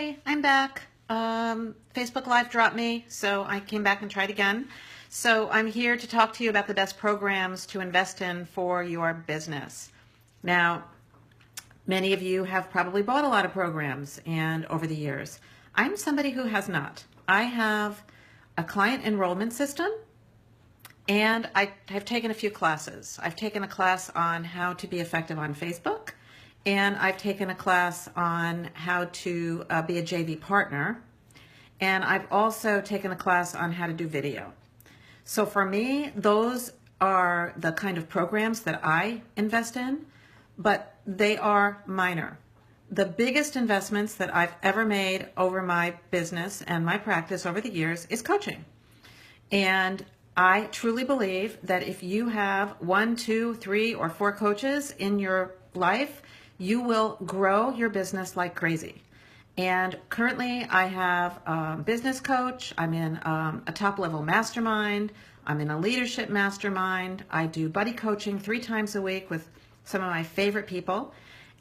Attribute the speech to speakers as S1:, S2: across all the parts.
S1: Hi, I'm back. Facebook Live dropped me, so I came back and tried again. So I'm here to talk to you about the best programs to invest in for your business. Now, many of you have probably bought a lot of programs and over the years. I'm somebody who has not. I have a client enrollment system and I have taken a few classes. I've taken a class on how to be effective on Facebook, and I've taken a class on how to be a JV partner, and I've also taken a class on how to do video. So for me, those are the kind of programs that I invest in, but they are minor. The biggest investments that I've ever made over my business and my practice over the years is coaching. And I truly believe that if you have 1, 2, 3, or 4 coaches in your life, you will grow your business like crazy. And currently I have a business coach. I'm in a top level mastermind. I'm in a leadership mastermind. I do buddy coaching 3 times a week with some of my favorite people.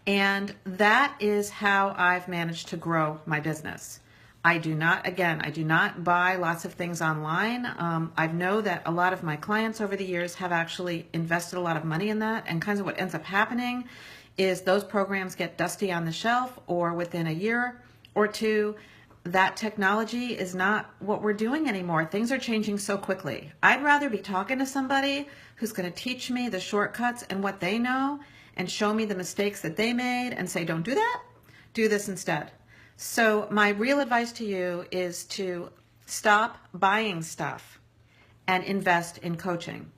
S1: And that is how I've managed to grow my business. I do not buy lots of things online. I know that a lot of my clients over the years have actually invested a lot of money in that, and kinds of what ends up happening is those programs get dusty on the shelf, or within a year or two, that technology is not what we're doing anymore. Things are changing so quickly. I'd rather be talking to somebody who's going to teach me the shortcuts and what they know and show me the mistakes that they made and say, don't do that, do this instead. So my real advice to you is to stop buying stuff and invest in coaching.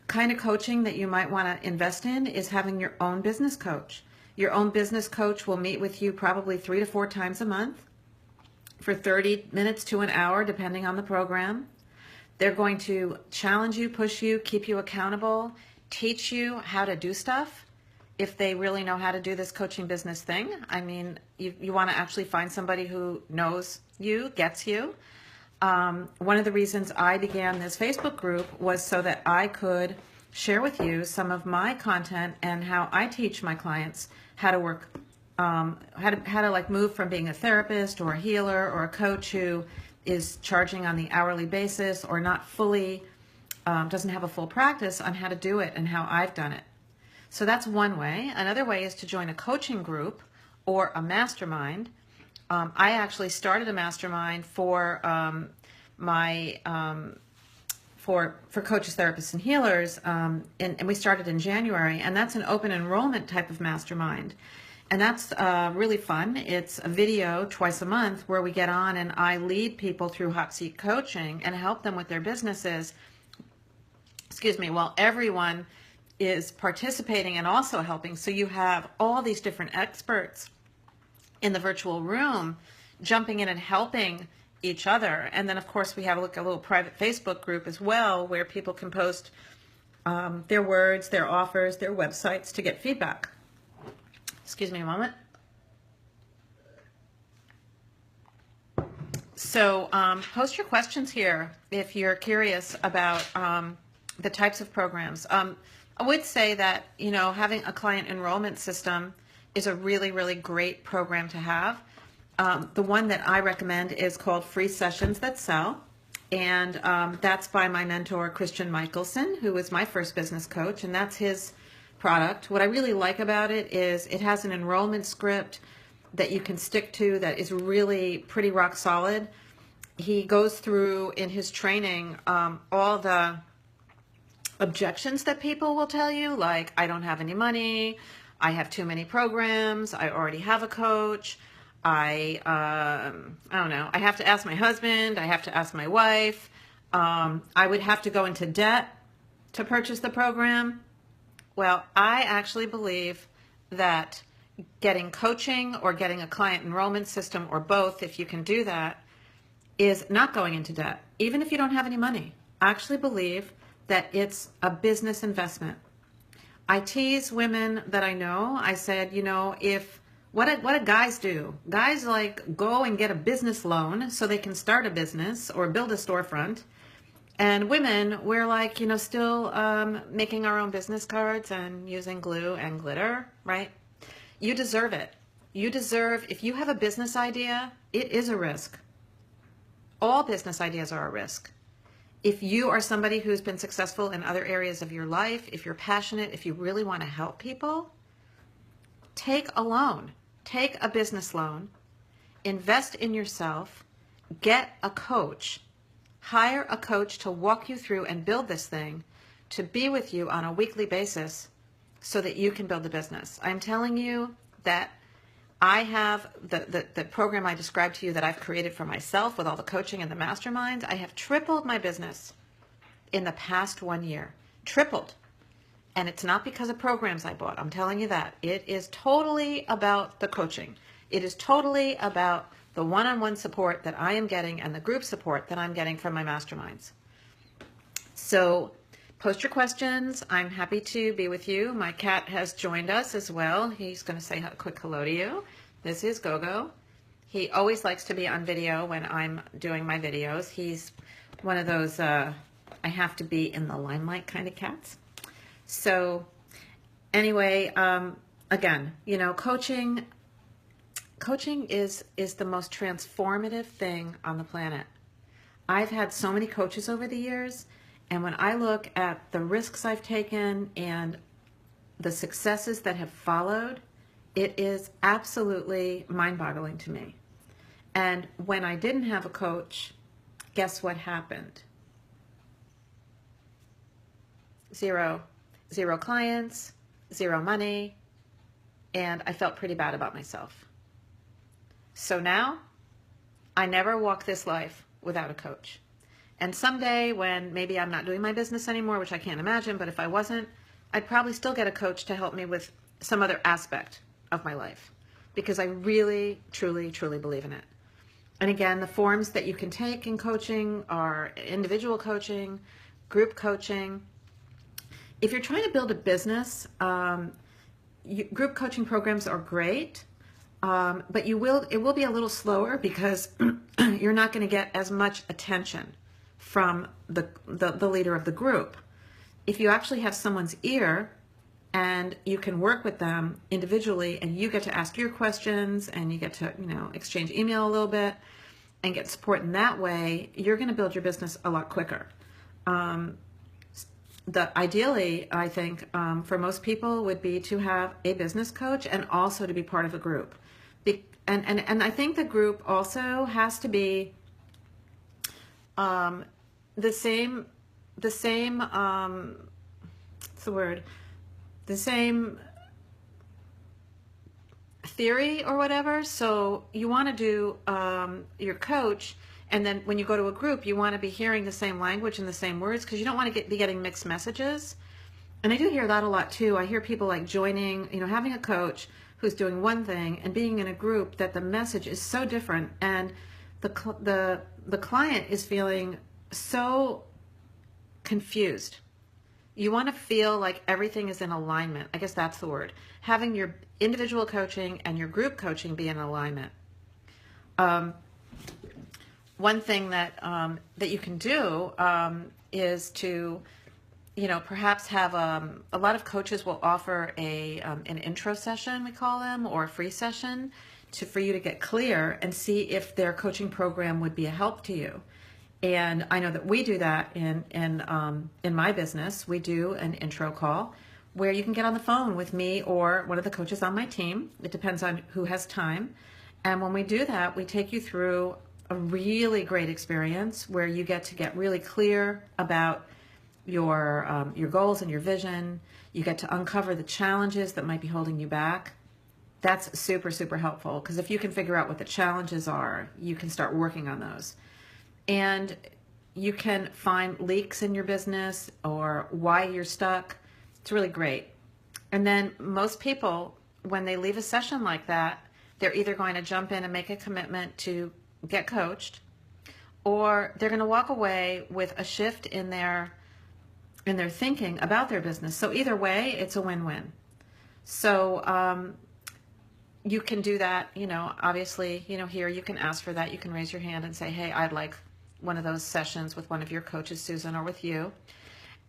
S1: Kind of coaching that you might want to invest in is having your own business coach. Your own business coach will meet with you probably 3 to 4 times a month for 30 minutes to an hour, depending on the program. They're going to challenge you, push you, keep you accountable, teach you how to do stuff. If they really know how to do this coaching business thing, I mean, you want to actually find somebody who knows you, gets you. One of the reasons I began this Facebook group was so that I could share with you some of my content and how I teach my clients how to work, how to like move from being a therapist or a healer or a coach who is charging on the hourly basis or not fully, doesn't have a full practice on how to do it and how I've done it. So that's one way. Another way is to join a coaching group or a mastermind. I actually started a mastermind for for coaches, therapists, and healers, and we started in January, and that's an open enrollment type of mastermind. And that's really fun. It's a video twice a month where we get on and I lead people through hot seat coaching and help them with their businesses, while everyone is participating and also helping. So you have all these different experts in the virtual room jumping in and helping each other. And then of course we have a little private Facebook group as well where people can post their words, their offers, their websites to get feedback. Excuse me a moment. So post your questions here if you're curious about the types of programs. I would say that, having a client enrollment system is a really, really great program to have. The one that I recommend is called Free Sessions That Sell, and that's by my mentor, Christian Michelson, who was my first business coach, and that's his product. What I really like about it is it has an enrollment script that you can stick to that is really pretty rock solid. He goes through in his training all the objections that people will tell you, like, I don't have any money, I have too many programs, I already have a coach, I don't know, I have to ask my husband, I have to ask my wife, I would have to go into debt to purchase the program. Well, I actually believe that getting coaching or getting a client enrollment system, or both, if you can do that, is not going into debt, even if you don't have any money. I actually believe that it's a business investment. I tease women that I know. I said, what do guys do? Guys like go and get a business loan so they can start a business or build a storefront. And women, we're like, still making our own business cards and using glue and glitter, right? You deserve it. You deserve, if you have a business idea, it is a risk. All business ideas are a risk. If you are somebody who's been successful in other areas of your life, if you're passionate, if you really want to help people, take a loan. Take a business loan. Invest in yourself. Get a coach. Hire a coach to walk you through and build this thing, to be with you on a weekly basis so that you can build the business. I'm telling you that I have the program I described to you that I've created for myself with all the coaching and the masterminds. I have tripled my business in the past 1 year. Tripled. And it's not because of programs I bought. I'm telling you that. It is totally about the coaching. It is totally about the one-on-one support that I am getting and the group support that I'm getting from my masterminds. So post your questions. I'm happy to be with you. My cat has joined us as well. He's going to say a quick hello to you. This is Gogo. He always likes to be on video when I'm doing my videos. He's one of those I have to be in the limelight kind of cats. So anyway, again, you know, coaching is the most transformative thing on the planet. I've had so many coaches over the years, and when I look at the risks I've taken and the successes that have followed, it is absolutely mind-boggling to me. And when I didn't have a coach, guess what happened? Zero clients, zero money, and I felt pretty bad about myself. So now, I never walk this life without a coach. And someday when maybe I'm not doing my business anymore, which I can't imagine, but if I wasn't, I'd probably still get a coach to help me with some other aspect of my life, because I really, truly, truly believe in it. And again, the forms that you can take in coaching are individual coaching, group coaching. If you're trying to build a business, group coaching programs are great, but it will be a little slower because you're not going to get as much attention from the leader of the group. If you actually have someone's ear and you can work with them individually and you get to ask your questions and you get to, you know, exchange email a little bit and get support in that way, you're going to build your business a lot quicker. Ideally, I think, for most people would be to have a business coach and also to be part of a group. And I think the group also has to be the same theory or whatever. So you want to do your coach, and then when you go to a group, you want to be hearing the same language and the same words, because you don't want to be getting mixed messages. And I do hear that a lot too. I hear people like joining, you know, having a coach who's doing one thing and being in a group that the message is so different, and the client is feeling so confused. You want to feel like everything is in alignment. I guess that's the word. Having your individual coaching and your group coaching be in alignment. One thing that you can do is to, you know, perhaps have a lot of coaches will offer an intro session, we call them, or a free session for you to get clear and see if their coaching program would be a help to you. And I know that we do that in my business. We do an intro call where you can get on the phone with me or one of the coaches on my team. It depends on who has time. And when we do that, we take you through a really great experience where you get really clear about your goals and your vision. You get to uncover the challenges that might be holding you back. That's super, super helpful, because if you can figure out what the challenges are, you can start working on those. And you can find leaks in your business or why you're stuck. It's really great. And then most people, when they leave a session like that, they're either going to jump in and make a commitment to get coached, or they're going to walk away with a shift in their thinking about their business. So either way, it's a win-win. So you can do that, you know, obviously, you know, here you can ask for that. You can raise your hand and say, hey, I'd like one of those sessions with one of your coaches, Susan, or with you.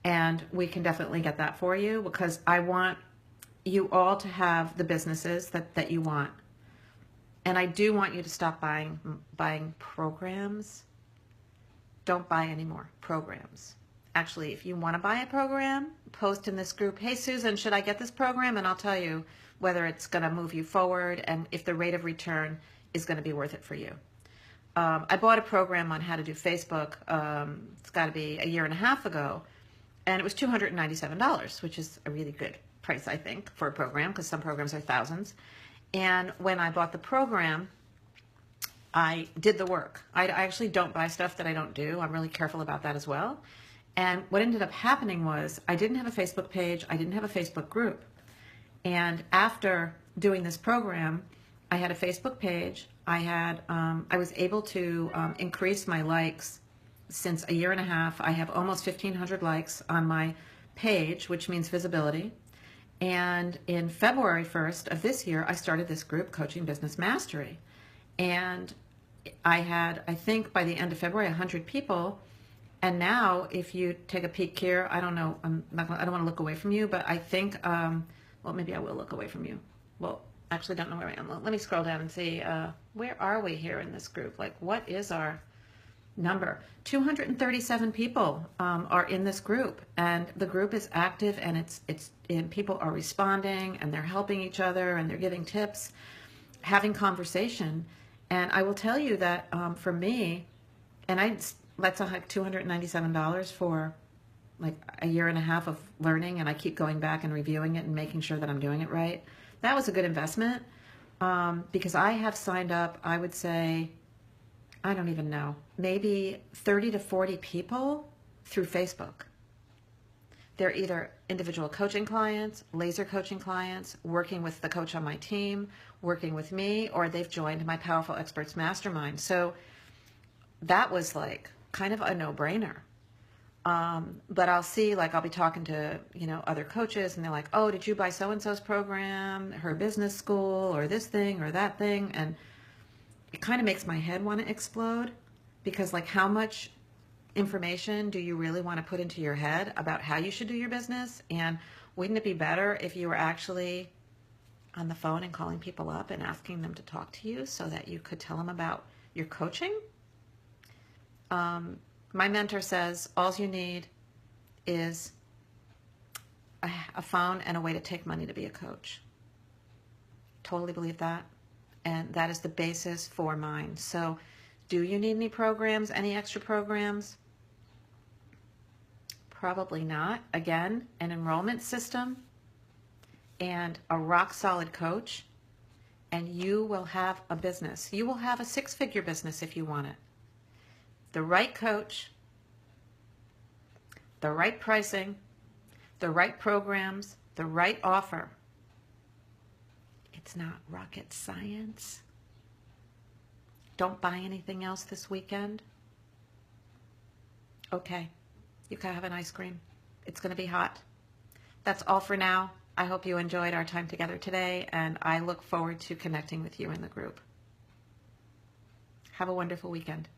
S1: And we can definitely get that for you, because I want you all to have the businesses that you want. And I do want you to stop buying programs. Don't buy any more programs. Actually, if you want to buy a program, post in this group, hey Susan, should I get this program? And I'll tell you whether it's going to move you forward and if the rate of return is going to be worth it for you. I bought a program on how to do Facebook. It's got to be a year and a half ago, and it was $297, which is a really good price, I think, for a program, because some programs are thousands. And when I bought the program, I did the work. I actually don't buy stuff that I don't do. I'm really careful about that as well. And what ended up happening was I didn't have a Facebook page. I didn't have a Facebook group. And after doing this program, I had a Facebook page. I was able to increase my likes since a year and a half. I have almost 1,500 likes on my page, which means visibility. And in February 1st of this year, I started this group, Coaching Business Mastery. And I had, I think by the end of February, 100 people. And now if you take a peek here, I don't know, I don't want to look away from you, but I think, well, maybe I will look away from you. Well, actually don't know where I am. Let me scroll down and see, where are we here in this group? Like, what is our number? 237 people are in this group, and the group is active, and and people are responding, and they're helping each other, and they're giving tips, having conversation. And I will tell you that for me, and that's like $297 for like a year and a half of learning, and I keep going back and reviewing it and making sure that I'm doing it right. That was a good investment because I have signed up, I would say, I don't even know, maybe 30 to 40 people through Facebook. They're either individual coaching clients, laser coaching clients, working with the coach on my team, working with me, or they've joined my Powerful Experts Mastermind. So that was like kind of a no-brainer. But I'll see, like, I'll be talking to, other coaches, and they're like, oh, did you buy so-and-so's program, her business school, or this thing, or that thing? And it kind of makes my head want to explode, because, like, how much information do you really want to put into your head about how you should do your business? And wouldn't it be better if you were actually on the phone and calling people up and asking them to talk to you so that you could tell them about your coaching? My mentor says all you need is a phone and a way to take money to be a coach. Totally believe that. And that is the basis for mine. So do you need any programs, any extra programs? Probably not. Again, an enrollment system and a rock solid coach, and you will have a business. You will have a six-figure business if you want it. The right coach, the right pricing, the right programs, the right offer. It's not rocket science. Don't buy anything else this weekend. Okay, you can have an ice cream. It's going to be hot. That's all for now. I hope you enjoyed our time together today, and I look forward to connecting with you in the group. Have a wonderful weekend.